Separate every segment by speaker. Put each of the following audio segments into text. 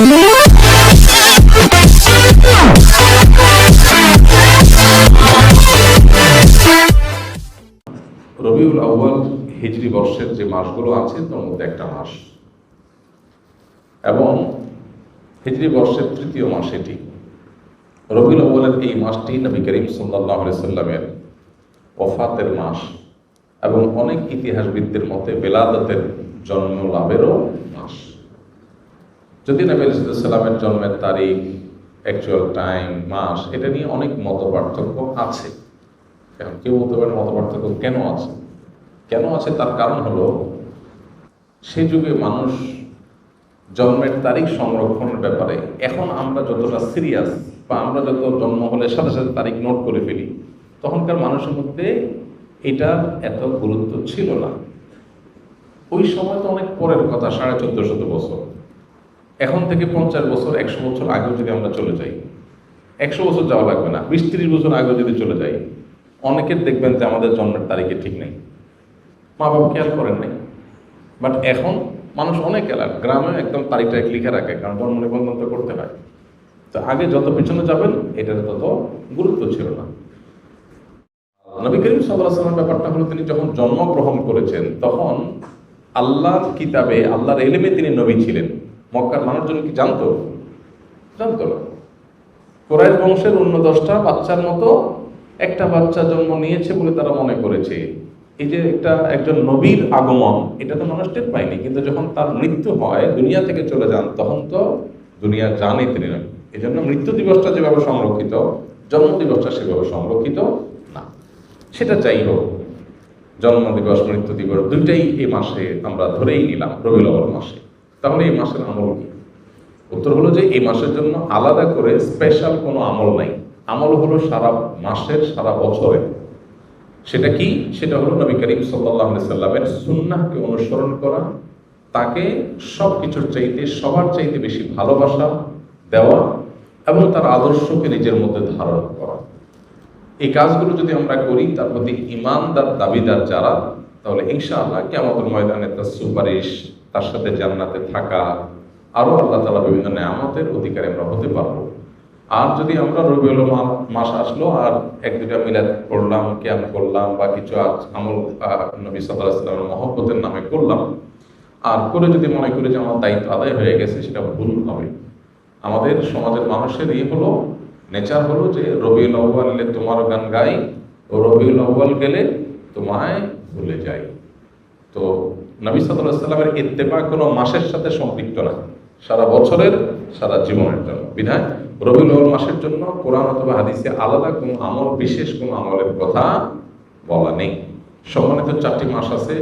Speaker 1: রবিউল আউয়াল হিজরি বর্ষের যে মাসগুলো আছে তার মধ্যে একটা মাস, এবং হিজরি বর্ষের তৃতীয় মাস এটি। রবিউল আউয়ালের এই মাসটি নবী করিম সাল্লাল্লাহু আলাইহি সাল্লামের ওফাতের মাস, এবং অনেক ইতিহাসবিদদের মতে বেলাদতের জন্ম লাভেরও মাস। যদি নবী আলাইহিস সালামের জন্মের তারিখ, অ্যাকচুয়াল টাইম, মাস, এটা নিয়ে অনেক মত পার্থক্য আছে। এখন কেউ বলতে পারেন মত পার্থক্য কেন আছে? কেন আছে তার কারণ হলো, সে যুগে মানুষ জন্মের তারিখ সংরক্ষণের ব্যাপারে এখন আমরা যতটা সিরিয়াস, বা আমরা যত জন্ম হলে সাথে সাথে তারিখ নোট করে ফেলি, তখনকার মানুষের মধ্যে এটার এত গুরুত্ব ছিল না। ওই সময় তো অনেক পরের কথা, 1450 বছর। এখন থেকে 50 বছর, 100 বছর আগেও যদি আমরা চলে যাই, 100 বছর যাওয়া লাগবে না, 20-30 বছর আগেও যদি চলে যাই, অনেকের দেখবেন যে আমাদের জন্মের তারিখে ঠিক নেই, মা বাবা খেয়াল করেন নাই। বাট এখন মানুষ অনেক এলাকা গ্রামে একদম তারিখটা লিখে রাখে, কারণ জন্ম নিবন্ধন তো করতে হয়। তো আগে যত পিছনে যাবেন এটার তত গুরুত্ব ছিল না। নবী করিম সাল্লাল্লাহু আলাইহি ওয়াসাল্লামের ব্যাপারটা হলো, তিনি যখন জন্মগ্রহণ করেছেন তখন আল্লাহর কিতাবে, আল্লাহর ইলমে তিনি নবী ছিলেন। মক্কার মানুষজন কি জানতো? জানতো না। কুরাইশ বংশের অন্য 10টা বাচ্চার মতো একটা বাচ্চা জন্ম নিয়েছে বলে তারা মনে করেছে। এই যে একজন নবীর আগমন, এটা তো মানুষ টের পায়নি, কিন্তু যখন তার মৃত্যু হয়, দুনিয়া থেকে চলে যান, তখন তো দুনিয়া জানে তিনি নয়। এই জন্য মৃত্যু দিবসটা যেভাবে সংরক্ষিত, জন্ম দিবসটা সেভাবে সংরক্ষিত না। সেটা যাই হোক, জন্ম দিবস, মৃত্যু দিবস দুইটাই এই মাসে আমরা ধরেই নিলাম, রবিউল আউয়াল মাসে। তাহলে এই মাসের আমল কি? উত্তর হলো যে এই মাসের জন্য আলাদা করে স্পেশাল কোনো আমল নাই। আমল হলো সারা মাসের, সারা বছরে। সেটা কি? সেটা হলো নবী করিম সাল্লাল্লাহু আলাইহি সাল্লামের সুন্নাহকে অনুসরণ করা, তাকে সব কিছুর চাইতে, সবার চাইতে বেশি ভালোবাসা দেওয়া, এবং তার আদর্শকে নিজের মধ্যে ধারণ করা। এই কাজগুলো যদি আমরা করি, তার প্রতি ঈমানদার দাবিদার যারা, তাহলে ইনশাআল্লাহ কিয়ামতের ময়দানে তার সুপারিশ, তার সাথে জান্নাতে থাকা, আরো আল্লাহ তাআলা বিভিন্ন নেয়ামতের অধিকারী আমরা হতে পারবো। আর যদি আমরা রবিউল মাস আসলো আর 1-2টা মিলাদ পড়লাম, কিয়াম করলাম, বা কিছু আমল নবী সাল্লাল্লাহু আলাইহি ওয়াসাল্লামের মহব্বতের নামে করলাম, আর করে যদি মনে করি যে আমার দায়িত্ব আদায় হয়ে গেছে, সেটা ভুল হবে। আমাদের সমাজের মানুষের হলো নেচার হলো যে রবিউল আউয়াল এলে তোমার গান গাই, ও রবিউল আউয়াল গেলে তোমায় ভুলে যাই। তো নবী সাল্লাল্লাহু আলাইহি ওয়াসাল্লামের ইত্তেবা কোনো মাসের সাথে সম্পৃক্ত না, সারা বছরের, সারা জীবনের জন্য। বিধায় রবিউল আউয়াল মাসের জন্য কোরআন অথবা হাদিসে আলাদা কোনো আমল, বিশেষ কোনো আমলের কথা বলা নেই। সম্মানিত 4টি মাস আছে,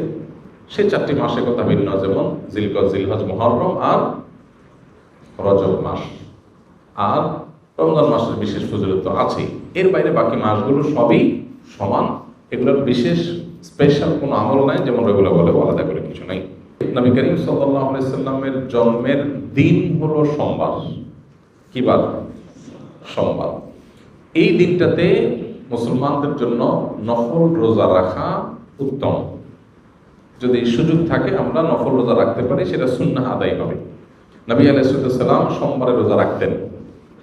Speaker 1: সেই 4টি মাসের কথা ভিন্ন, যেমন জিলকদ, জিলহজ, মুহররম আর রজব মাস। আর রমজান মাসের বিশেষ ফজিলত আছেই। এর বাইরে বাকি মাসগুলো সবই সমান, এগুলোর বিশেষ স্পেশাল কোনো আমল নাই, যেমন রবিউল আউয়ালে আলাদা করে কিছু নাই। নবী করিম সাল্লাল্লাহু আলাইহি সাল্লামের জন্মের দিন হলো সোমবার। কি বার? সোমবার। এই দিনটাতে মুসলমানদের জন্য নফল রোজা রাখা উত্তম। যদি সুযোগ থাকে আমরা নফল রোজা রাখতে পারি, সেটা সুন্নাহ আদায় হবে। নবী আলাইহিস সালাম সোমবারে রোজা রাখতেন,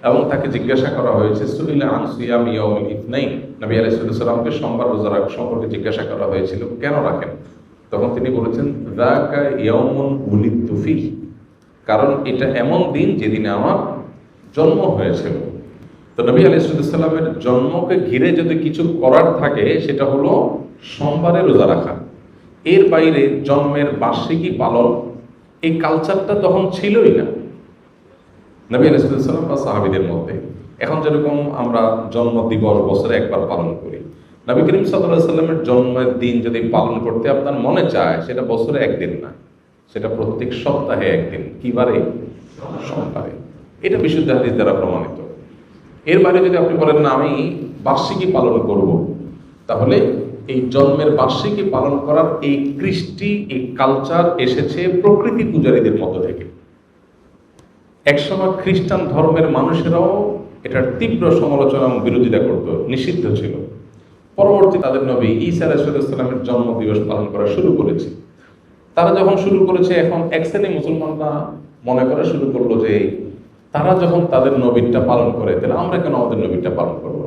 Speaker 1: এবং তাকে জিজ্ঞাসা করা হয়েছে, সুইলা আন সিয়াম ইয়াউমিল ইথনাইন, নবী আলাইহিস সালামকে সোমবার রোজা রাখা সম্পর্কে জিজ্ঞাসা করা হয়েছিল, কেন রাখেন? তখন তিনি বলেছেন, যাকা ইয়াউমুন উলিদতু ফিহি, কারণ এটা এমন দিন যেদিনে আমার জন্ম হয়েছিল। তো নবী আলাইহিস সালামের জন্মকে ঘিরে যদি কিছু করার থাকে, সেটা হলো সোমবারে রোজা রাখা। এর বাইরে জন্মের বার্ষিকী পালন, এই কালচারটা তখন ছিলই না নবী আলাইহিস সালাম বা সাহাবীদের মধ্যে। এখন যেরকম আমরা জন্ম দিবস বছরে একবার পালন করি, নবী করিম সাল্লাল্লাহু আলাইহি সাল্লামের জন্মের দিন যদি পালন করতে আপনার মনে চায়, সেটা বছরে একদিন না, সেটা প্রত্যেক সপ্তাহে একদিন। কিবারে? সোমবারে। এটা বিশুদ্ধ হাদিস দ্বারা প্রমাণিত। এর বাইরে যদি আপনি বলেন না আমি বার্ষিকী পালন করব, তাহলে এই জন্মের বার্ষিকী পালন করার এই কৃষ্টি, এই কালচার এসেছে প্রকৃতি পূজারীদের মধ্য থেকে। একসময় খ্রিস্টান ধর্মের মানুষেরাও এটার তীব্র সমালোচনা এবং বিরোধিতা করত, নিষিদ্ধ ছিল। পরবর্তী তাদের নবী ঈসা আলাইহিস সালামের জন্ম দিবস পালন করা শুরু করেছে। তারা যখন শুরু করেছে, এখন এক শ্রেণী মুসলমানরা মনে করা শুরু করলো যে তারা যখন তাদের নবীরটা পালন করে, তাহলে আমরা কেন আমাদের নবীরটা পালন করব?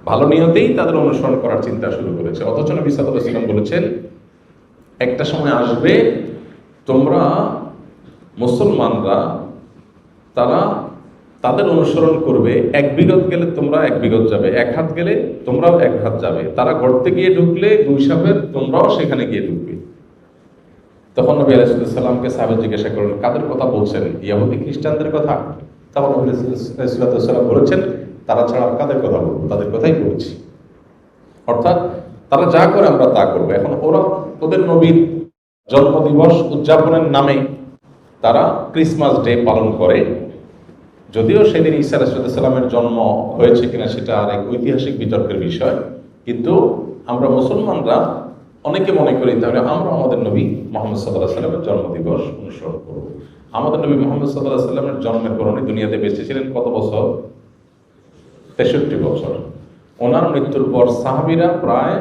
Speaker 1: ভালো নিয়তেই তাদের অনুসরণ করার চিন্তা শুরু করেছে। অথচ নবী সাল্লাল্লাহু আলাইহি ওয়াসাল্লাম বলেছেন, একটা সময় আসবে তোমরা মুসলমানরা তারা তাদের অনুসরণ করবে, 1 বিঘত গেলে তোমরা 1 বিঘত যাবে, 1 হাত গেলে তোমরাও 1 হাত যাবে, তারা গর্তে গিয়ে ঢুকলে 2 সাপের তোমরাও সেখানে গিয়ে ঢুকবে। তখন নবী আলাইহিস সালামকে সাহাবা জিজ্ঞাসা করলেন, কাদের কথা বলছেন? ইহুদি খ্রিস্টানদের কথা? তখন নবী আলাইহিস সালাম বলেছেন, তারা ছাড়া আর কাদের কথা বলবো? তাদের কথাই বলছি। অর্থাৎ তারা যা করে আমরা তা করবো। এখন ওদের নবীর জন্মদিবস উদযাপনের নামে তারা ক্রিসমাস ডে পালন করে, যদিও সেদিন ঈসা আলাইহিস সালামের জন্ম হয়েছে কিনা সেটা আর এক ঐতিহাসিক বিতর্কের বিষয়, কিন্তু আমরা মুসলমানরা অনেকে মনে করি তাহলে আমরা আমাদের নবী মুহাম্মদ সাল্লাল্লাহু আলাইহি সাল্লামের জন্মদিবস অনুসরণ করব। আমাদের নবী মুহাম্মদ সাল্লাল্লাহু আলাইহি সাল্লামের জন্মের পর উনি দুনিয়াতে বেঁচে ছিলেন কত বছর? 63 বছর। ওনার মৃত্যুর পর সাহাবীরা প্রায়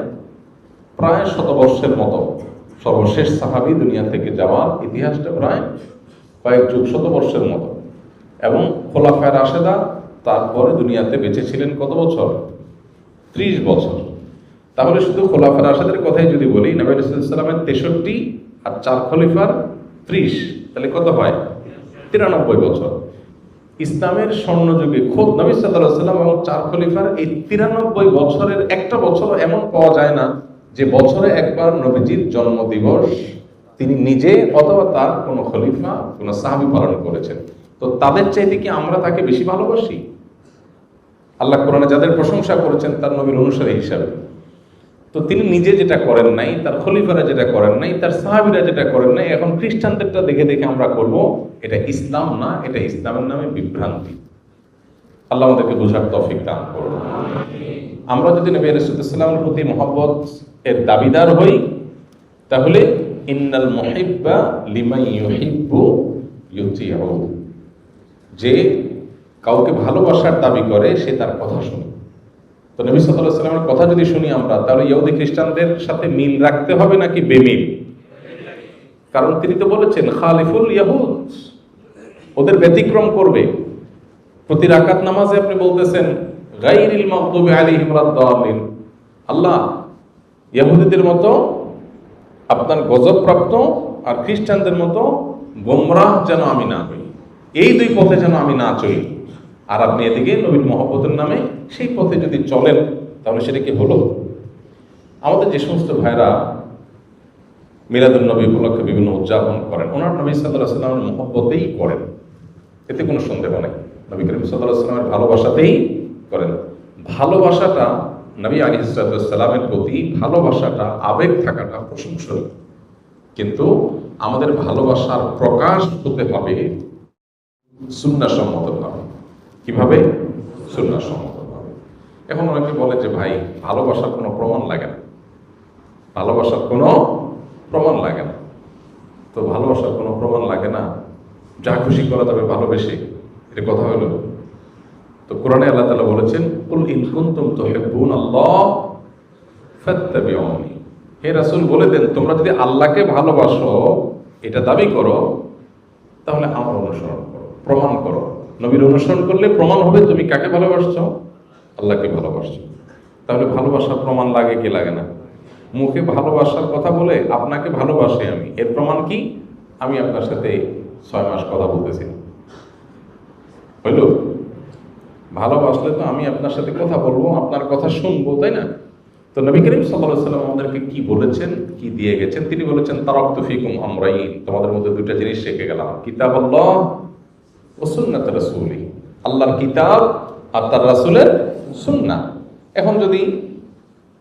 Speaker 1: 100 বর্ষের মতো, সর্বশেষ সাহাবী দুনিয়া থেকে যাওয়ার ইতিহাসটা প্রায় কয়েক যুগ, 100 বর্ষের মতো। এবং খোলাফায়ে রাশেদা তারপরে দুনিয়াতে বেঁচে ছিলেন কত বছর? 30 বছর। তাহলে শুধু খোলাফায়ে রাশেদের কথাই যদি বলি, নবী আলাইহিস সালামের 63 আর 4 খলিফার 30, তাহলে কত হয়? 93 বছর। ইসলামের স্বর্ণযুগে খোদ নবী সাল্লাল্লাহু আলাইহি সাল্লাম এবং 4 খলিফার এই 93 বছরের একটা বছর এমন পাওয়া যায় না যে বছরে একবার নবীজির জন্মদিবস তিনি নিজে অথবা তার কোনো খলিফা, কোনো সাহাবী পালন করেছেন। তো তাদের চাইতে কি আমরা তাকে বেশি ভালোবাসি? আল্লাহ কোরআনে যাদের প্রশংসা করেছেন তার নবীর অনুসারী হিসাবে, তো তিনি নিজে যেটা করেন নাই, তার খলিফারা যেটা করেন নাই, তার সাহাবীরা যেটা করেন নাই, এখন খ্রিস্টানদেরটা দেখে দেখে আমরা করব, এটা ইসলাম না, এটা ইসলামের নামে বিভ্রান্তি। আল্লাহ আমাদেরকে বোঝার তৌফিক দান করুন। আমরা যদি নবী আলাইহিস সালামের প্রতি মহব্বত এর দাবিদার হই, তাহলে ইন্নাল মুহিব্বা লিমান ইউহিব্বু ইউতিউ, যে কাউকে ভালোবাসার দাবি করে সে তার কথা শুনে। তো নবী সাল্লাল্লাহু আলাইহি ওয়াসাল্লামের কথা যদি শুনি আমরা, তাহলে ইহুদি খ্রিস্টানদের সাথে মিল রাখতে হবে নাকি বেমিল? কারণ তিনি তো বলেছেন খালিফুল ইয়াহুদ, ওদের ব্যতিক্রম করবে। প্রতি রাকাত নামাজে আপনি বলতেছেন গায়রিল মাগদুবি আলাইহিম ওয়ালাদ-দাল্লিন, আল্লাহ ইহুদিদের মতো আপনার গজবপ্রাপ্ত আর খ্রিস্টানদের মতো গোমরাহ যেন আমি না হই, এই 2 পথে যেন আমি না চলি। আর আপনি এদিকে নবীর মহব্বতের নামে সেই পথে যদি চলেন, তাহলে সেটা কি হলো? আমাদের যে সমস্ত ভাইরা মিলাদুন নবী উপলক্ষে বিভিন্ন উদযাপন করেন, ওনার নবী সাল্লাল্লাহু আলাইহি ওয়াসাল্লামের মহব্বতেই করেন, এতে কোনো সন্দেহ নেই। নবী করিম সাল্লাল্লাহু আলাইহি ওয়াসাল্লামের ভালোবাসাতেই করেন। ভালোবাসাটা নবী আলাইহিস সালামের প্রতি ভালোবাসাটা, আবেগ থাকাটা প্রশংসনীয়, কিন্তু আমাদের ভালোবাসার প্রকাশ হতে হবে সুন্নাহ সম্মতভাবে। কিভাবে? সুন্নাহ সম্মতভাবে। এখন অনেকে বলে যে ভাই ভালোবাসার কোনো প্রমাণ লাগে না, ভালোবাসার কোনো প্রমাণ লাগে না। তো ভালোবাসার কোনো প্রমাণ লাগে না, যা খুশি করা যাবে ভালোবেসে, এটা কথা হলো? তো কোরআনে আল্লাহ তাআলা বলেছেন, কুল ইন কুনতুম তুহিব্বুনাল্লাহ ফাত্তাবিউনি, হে রাসূল বলে দেন তোমরা যদি আল্লাহকে ভালোবাসো এটা দাবি করো, তাহলে আমার অনুসরণ করো, প্রমাণ করো। নবীর অনুসরণ করলে প্রমাণ হবে তুমি কাকে ভালোবাসছো? আল্লাহকে ভালোবাসছো। তাহলে ভালোবাসার প্রমাণ লাগে কি লাগে না? মুখে ভালোবাসার কথা বলে আপনাকে ভালোবাসি আমি, এর প্রমাণ কি? আমি আপনার সাথে 6 মাস কথা বলতেছি, হইল? ভালোবাসলে তো আমি আপনার সাথে কথা বলবো, আপনার কথা শুনবো, তাই না? তো নবী করিম সাল্লাল্লাহু আলাইহি ওয়াসাল্লাম আমাদেরকে কি বলেছেন, কি দিয়ে গেছেন? তিনি বলেছেন তারাকতু ফিকুম আমরাইন, তোমাদের মধ্যে 2টা জিনিস রেখে গেলাম, কিতাবুল্লাহ ও সুন্নাত রাসূলি, আল্লাহর কিতাব আর তার রাসূলের সুন্নাহ। এখন যদি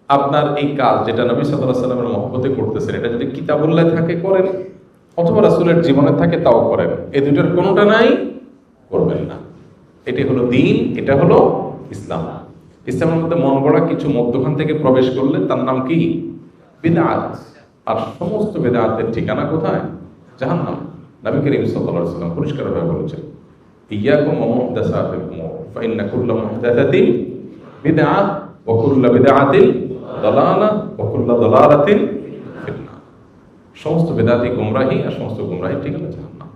Speaker 1: আপনার এই কাজ যেটা নবী সাল্লাল্লাহু আলাইহি ওয়াসাল্লামের মহব্বতে করতেছেন, এটা যদি কিতাবুল্লাহ থাকে করেন, অথবা রাসূলের জীবনে থাকে তাও করেন, এই দুটোর কোনোটা নাই করবেন না। এটি হলো দ্বীন, এটা হলো ইসলাম। ইসলামের মধ্যে মন গড়া কিছু মধ্যখান থেকে প্রবেশ করলে তার নাম কি? বিদআত। আর সমস্ত বিদআতের ঠিকানা কোথায়? জাহান্নাম। নবী করিম সাল্লাল্লাহু আলাইহি ওয়াসাল্লাম পরিষ্কারভাবে বলেছেন, ইয়াকুম ওয়া মুহদাসাতিল উমুর ফাইন্না কুল্লা মুহদাসাতিন বিদআহ ওয়া কুল্লা বিদআতিন দালালাহ ওয়া কুল্লা দালালাতিন ফিন্নার। সমস্ত বিদআতই গোমরাহি, আর সমস্ত গোমরাহি ঠিকানা জাহান্নাম।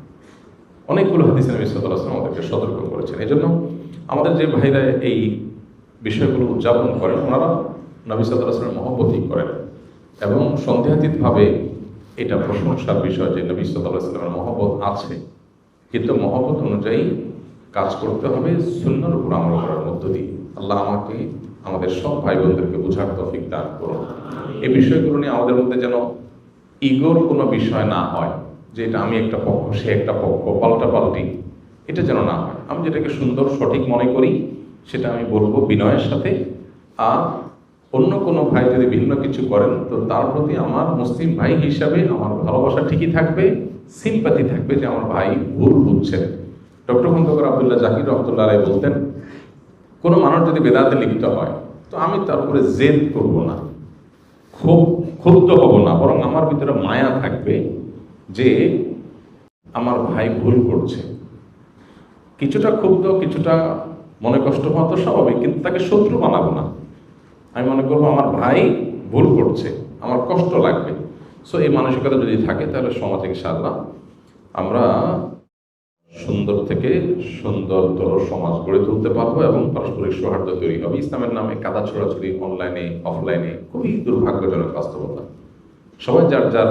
Speaker 1: অনেকগুলো হাদিসে নবী সাল্লাল্লাহু আলাইহি ওয়াসাল্লাম আমাদেরকে সতর্ক করেছেন। এই জন্য আমাদের যে ভাইরা এই বিষয়গুলো উদযাপন করেন, ওনারা নবী সাল্লাল্লাহু আলাইহি ওয়াসাল্লামের মহব্বতই করেন এবং সন্দেহাতীতভাবে এটা প্রশংসার বিষয় যে নবী সাল্লাল্লাহু আলাইহি ওয়াসাল্লামের মহব্বত আছে, কিন্তু মহব্বত অনুযায়ী কাজ করতে হবে সুন্নাহর উপর আমল করার মধ্য দিয়ে। আল্লাহ আমাকে আমাদের সব ভাই বোনদেরকে বোঝার তৌফিক দান করুন। এই বিষয়গুলো নিয়ে আমাদের মধ্যে যেন ইগোর কোনো বিষয় না হয়, যে এটা আমি একটা পক্ষ সে একটা পক্ষ, পাল্টাপাল্টি, এটা যেন না হয়। আমি যেটাকে সুন্দর সঠিক মনে করি সেটা আমি বলবো বিনয়ের সাথে। আর অন্য কোনো ভাই যদি ভিন্ন কিছু করেন তো তার প্রতি আমার মুসলিম ভাই হিসাবে আমার ভালোবাসা ঠিকই থাকবে, সিম্পাথি থাকবে যে আমার ভাই ভুল বুঝছেন। ডক্টর খন্দকার আব্দুল্লাহ জাকির রহমতুল্লাহ আলাইহি বলতেন, কোনো মানুষ যদি বেদাতে লিপ্ত হয় তো আমি তার উপরে জেদ করব না, খুব ক্ষুব্ধ হব না, বরং আমার ভিতরে মায়া থাকবে যে আমার ভাই ভুল করছে। কিছুটা ক্ষুব্ধ, কিছুটা মনে কষ্ট হওয়া তো স্বাভাবিক, কিন্তু তাকে শত্রু বানাবো না। আমি মনে করবো আমার ভাই ভুল করছে, আমার কষ্ট লাগবে। সো এই মানসিকতা যদি থাকে তাহলে সমাজে ইনশাআল্লাহ আমরা সুন্দর থেকে সুন্দরতর সমাজ গড়ে তুলতে পারবো এবং পারস্পরিক সৌহার্দ্য তৈরি হবে। ইসলামের নামে কাদা ছড়াছড়ি অনলাইনে অফলাইনে খুবই দুর্ভাগ্যজনক বাস্তবতা। সবাই যার যার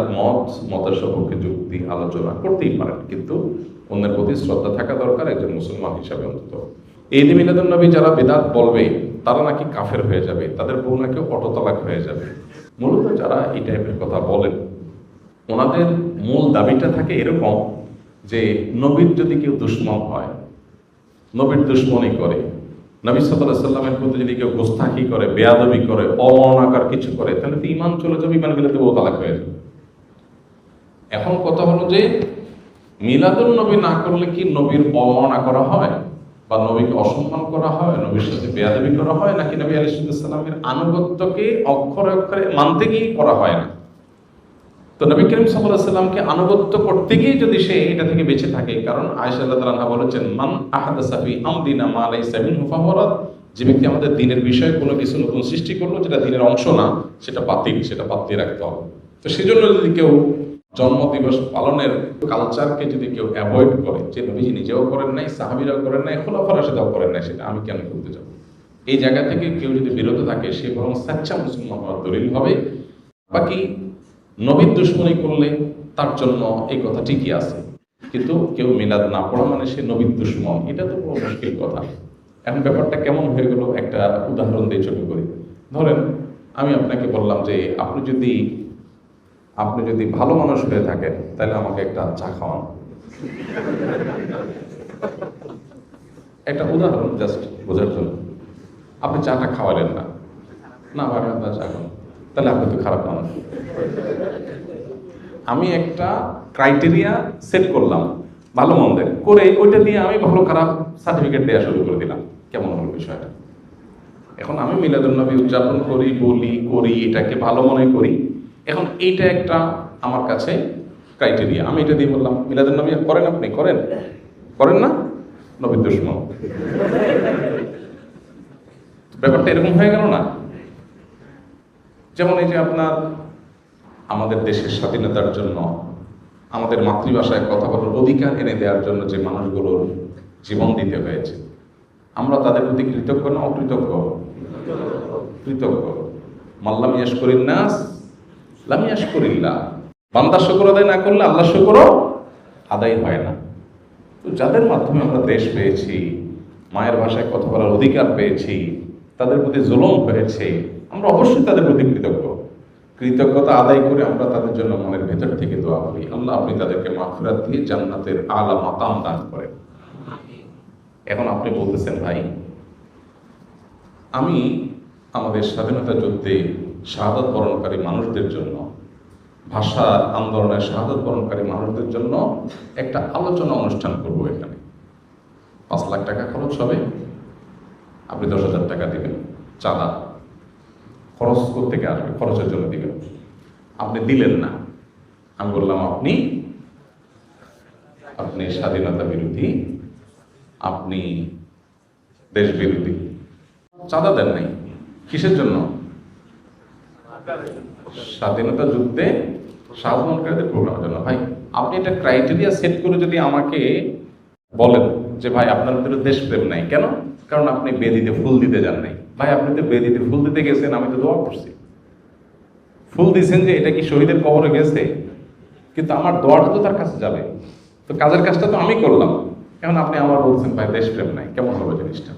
Speaker 1: মতের সপক্ষে যুক্তি আলোচনা করতেই পারেন, কিন্তু অন্যের প্রতি শ্রদ্ধা থাকা দরকার একজন মুসলমান হিসাবে। অন্তত ঈদ মিলাদুন নবী যারা বেদাত বলবে তারা নাকি কাফের হয়ে যাবে, তাদের বউ নাকি অটোতালাক হয়ে যাবে। মূলত যারা এই টাইপের কথা বলেন ওনাদের মূল দাবিটা থাকে এরকম যে নবীর যদি কেউ দুশ্মন হয়, নবীর দুশ্মনী করে, নবী সাল্লাল্লাহু আলাইহি ওয়াসাল্লামের প্রতি যদি কেউ গোস্তাখি করে, বেয়াদবি করে, অমর্ণাকার কিছু করে, তাহলে তো ঈমান চলে যাবে, ঈমান গেলে তো বউ তালাক হয়ে যাবে। এখন কথা হলো যে মিলাদুন নবী না করলে কি নবীর অবমাননা করা হয় বা নবীকে অসম্মান করা হয়, নবীর সাথে বেয়াদবি করা হয়, নাকি নবী আলাইহিস সালামের আনুগত্যকে অক্ষরে অক্ষরে মানতে গিয়ে করা হয় না? তো নবী করিম সাল্লাল্লাহু আলাইহি সাল্লামকে আনুগত্য করতে গিয়ে যদি সে এটা থেকে বেঁচে থাকে, কারণ আয়েশা রাদিয়াল্লাহু আনহা বলেছেন, মান আহাদাসা ফি আমরিনা মা লাইসা মিনহু ফাহুয়া রাদ, যে ব্যক্তি আমাদের দ্বীনের বিষয়ে কোনো কিছু নতুন সৃষ্টি করলো যেটা দ্বীনের অংশ না, সেটা বাতিল, সেটা বাদ দিয়ে রাখতে হবে। তো সেজন্য যদি কেউ জন্মদিবস পালনের কালচারকে যদি কেউ অ্যাভয়েড করে, যে নবীজি নিজেও করেন নাই, সাহাবীরাও করেন নাই, খোলাফার রাশিদাও করেন নাই, সেটা আমি কেন করতে যাব, এই জায়গা থেকে কেউ যদি বিরত থাকে সে বরং সাচ্চা মুসলমান হওয়ার দলিল হবে। বাকি নবীর দুশ্মনী করলে তার জন্য এই কথা ঠিকই আছে, কিন্তু কেউ মিলাদ না পড়া মানে সে নবীর দুশ্মন, এটা তো বড় মুশকিল কথা। এখন ব্যাপারটা কেমন হয়ে গেল একটা উদাহরণ দিয়ে ছোট করি। ধরেন আমি আপনাকে বললাম যে আপনি যদি ভালো মানুষ হয়ে থাকেন তাহলে আমাকে একটা চা খাওয়ান। একটা উদাহরণ জাস্ট বোঝার জন্য। আপনি চাটা খাওয়ালেন না, না ভাই আপনার চা খান, তাহলে আপনি তো খারাপ মানুষ। আমি একটা ক্রাইটেরিয়া সেট করলাম ভালো মন্দের, করে ওইটা দিয়ে আমি ভালো খারাপ সার্টিফিকেট দেওয়া শুরু করে দিলাম। কেমন হলো বিষয়টা? এখন আমি মিলাদুন নবী উদযাপন করি, বলি, করি, এটাকে ভালো মনে করি। এখন এইটা একটা আমার কাছে ক্রাইটেরিয়া, আমি এটা দিয়ে বললাম মিলাদুন নবী করেন, আপনি করেন না, নবীর দুশমন। ব্যাপারটা এরকম হয়ে গেল না? যেমন এই যে আপনার আমাদের দেশের স্বাধীনতার জন্য, আমাদের মাতৃভাষায় কথা বলার অধিকার এনে দেওয়ার জন্য যে মানুষগুলোর জীবন দিতে হয়েছে, আমরা তাদের প্রতি কৃতজ্ঞ না অকৃতজ্ঞ? কৃতজ্ঞ। মাল্লাম ইয়াশকুরিন নাস লাম ইয়াশকুরিল্লাহ। বান্দা শুকর আদায় না করলে আল্লাহ শুকরও আদায় হয় না। তো যাদের মাধ্যমে আমরা দেশ পেয়েছি, মায়ের ভাষায় কথা বলার অধিকার পেয়েছি, তাদের প্রতি জুলুম হয়েছে, আমরা অবশ্যই তাদের প্রতি কৃতজ্ঞ। কৃতজ্ঞতা আদায় করে আমরা তাদের জন্য মনের ভেতর থেকে দোয়া করি, আল্লাহ আপনি তাদেরকে মাগফিরাত দিয়ে জান্নাতের আলা মাকাম দান করেন। এখন আপনি বলতেছেন ভাই আমি আমাদের স্বাধীনতা যুদ্ধে শাহাদাত বরণকারী মানুষদের জন্য, ভাষা আন্দোলনের শাহাদাত বরণকারী মানুষদের জন্য একটা আলোচনা অনুষ্ঠান করব। এখানে 5 লাখ টাকা খরচ হবে, আপনি 10,000 টাকা দিবেন চাঁদা। খরচ করতে আসবে, খরচের জন্য দিবেন। আপনি দিলেন না, আমি বললাম আপনি স্বাধীনতা বিরোধী, আপনি দেশ বিরোধী। চাঁদা দেন নাই কিসের জন্য? স্বাধীনতা যুদ্ধে শাহাদাতকারীদের প্রোগ্রামের জন্য। ভাই আপনি একটা ক্রাইটেরিয়া সেট করে যদি আমাকে বলেন যে ভাই আপনার ভিতরে দেশপ্রেম নাই কেন? কারণ আপনি বেদিতে ফুল দিতে যান নাই। ভাই আপনি তো বেদিতে ফুল দিতে গেছেন, আমি তো দোয়া করছি। ফুল দিয়েছেন যে এটা কি শহীদের কবরে গেছে? কিন্তু আমার দোয়াটা তো তার কাছে যাবে, তো কাজের কাজটা তো আমি করলাম। এখন আপনি আমার বলছেন ভাই দেশপ্রেম নাই, কেমন হবে জিনিসটা?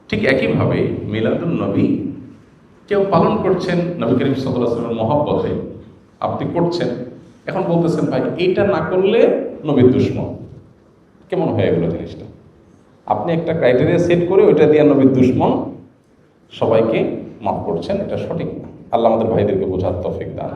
Speaker 1: ঠিক একইভাবে মিলাদুন নবী কেউ পালন করছেন নবী করিম সাল্লাল্লাহু আলাইহি ওয়াসাল্লামের মহব্বতে, আপনি করছেন, এখন বলতেছেন ভাই এইটা না করলে নবীর দুশমন। কেমন হয়ে গেল জিনিসটা? আপনি একটা ক্রাইটেরিয়া সেট করে ওইটা দিয়ে নবীর দুশমন সবাইকে মাফ করছেন, এটা সঠিক না। আল্লাহ আমাদের ভাইদেরকে বোঝার তৌফিক দান।